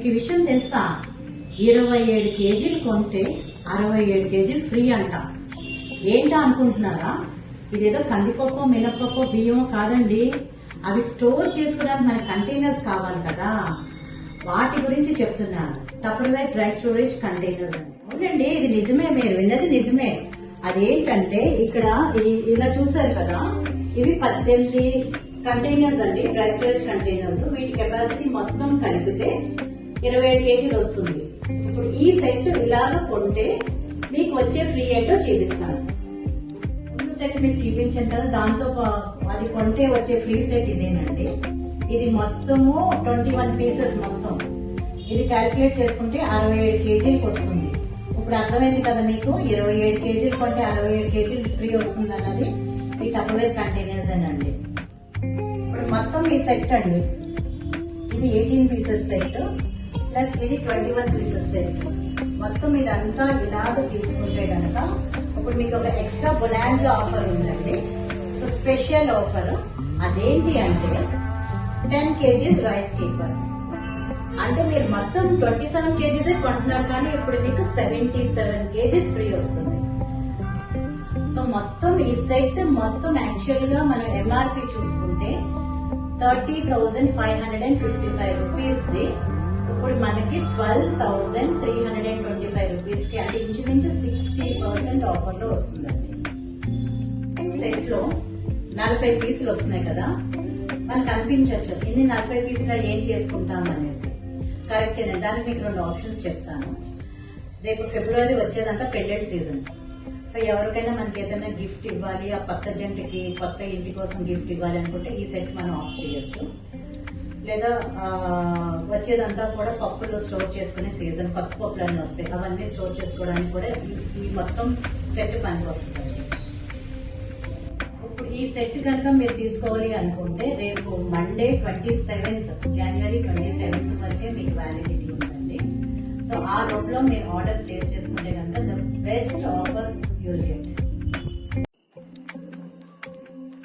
ఈ విషయం తెలుసా? 27 కేజీలు కొంటే 67 కేజీలు ఫ్రీ అంట. ఏంటా అనుకుంటున్నారా? ఇదేదో కందిపప్పు, మినపప్పు, బియ్యం కాదండి. అవి స్టోర్ చేసుకోవడానికి మన కంటైనర్స్ కావాలి కదా, వాటి గురించి చెప్తున్నాను. టప్పర్వేర్ డ్రై స్టోరేజ్ కంటైనర్స్ అండి. అవునండి, ఇది నిజమే, మీరు విన్నది నిజమే. అదేంటంటే ఇక్కడ ఇలా చూసారు కదా, ఇవి 18 కంటైనర్స్ అండి, డ్రై స్టోరేజ్ కంటైనర్స్. వీటి కెపాసిటీ మొత్తం కలిపితే 27 కేజీలు వస్తుంది. ఇప్పుడు ఈ సెట్ ఇలాగ కొంటే మీకు వచ్చే ఫ్రీ ఏంటో చూపిస్తాను. ముందు సెట్ మీకు చూపించాను కదా, దాంతో అది కొంటే వచ్చే ఫ్రీ సెట్ ఇదేనండి. ఇది మొత్తము 21 పీసెస్ మొత్తం. ఇది క్యాల్కులేట్ చేసుకుంటే 67 కేజీలకు వస్తుంది. ఇప్పుడు అర్థమైంది కదా మీకు, 27 కేజీలు కొంటే 67 కేజీలు ఫ్రీ వస్తుంది అన్నది ఈ టప్పర్వేర్ కంటైనర్స్ అండి. ఇప్పుడు మొత్తం ఈ సెట్ అండి, ఇది 18 పీసెస్ సెట్ ప్లస్ ఇది 21 పీసెస్ సెట్. మొత్తం ఇదంతా ఇలాగ తీసుకుంటే కనుక ఇప్పుడు మీకు ఒక ఎక్స్ట్రా బొనాన్జా ఆఫర్ ఉందండి. సో స్పెషల్ ఆఫర్ అదేంటి అంటే 10 కేజీస్ రైస్ కీపర్. అంటే మీరు మొత్తం 27 కేజీస్ కొంటున్నారు, కానీ ఇప్పుడు మీకు 77 కేజీస్ ఫ్రీ వస్తుంది. సో మొత్తం ఈ సెట్ మొత్తం యాక్చువల్ గా మనం ఎంఆర్పి చూసుకుంటే 30,555 రూపీస్ ది ఇప్పుడు మనకి 12,325 రూపీస్ కి, అంటే ఇంచుమించు 60% ఆఫర్ లో వస్తుందండి. సెట్ లో 40 పీసులు వస్తున్నాయి కదా, మనకు అనిపించవచ్చు ఇన్ని 40 పీసులు ఏం చేసుకుంటాం అనేసి. కరెక్టేనండి, దానికి మీకు 2 ఆప్షన్స్ చెప్తాను. రేపు ఫిబ్రవరి వచ్చేదంతా పెల్లెట్ సీజన్. సో ఎవరికైనా మనకి ఏదైనా గిఫ్ట్ ఇవ్వాలి, ఆ కొత్త జంటకి కొత్త ఇంటి కోసం గిఫ్ట్ ఇవ్వాలి అనుకుంటే ఈ సెట్ మనం ఆఫ్ చేయొచ్చు. లేదా వచ్చేదంతా కూడా పప్పులు స్టోర్ చేసుకునే సీజన్, కొత్త పప్పులన్నీ వస్తాయి, అవన్నీ స్టోర్ చేసుకోవడానికి కూడా ఈ మొత్తం సెట్ పనికి వస్తుంది. ఇప్పుడు ఈ సెట్ కనుక మీరు తీసుకోవాలి అనుకుంటే రేపు మండే 27th జనవరి 27th వరకే మీకు వ్యాలిడిటీ ఉందండి. సో ఆ లోపల మీరు ఆర్డర్ ప్లేస్ చేసుకుంటే కనుక the best offer you'll get.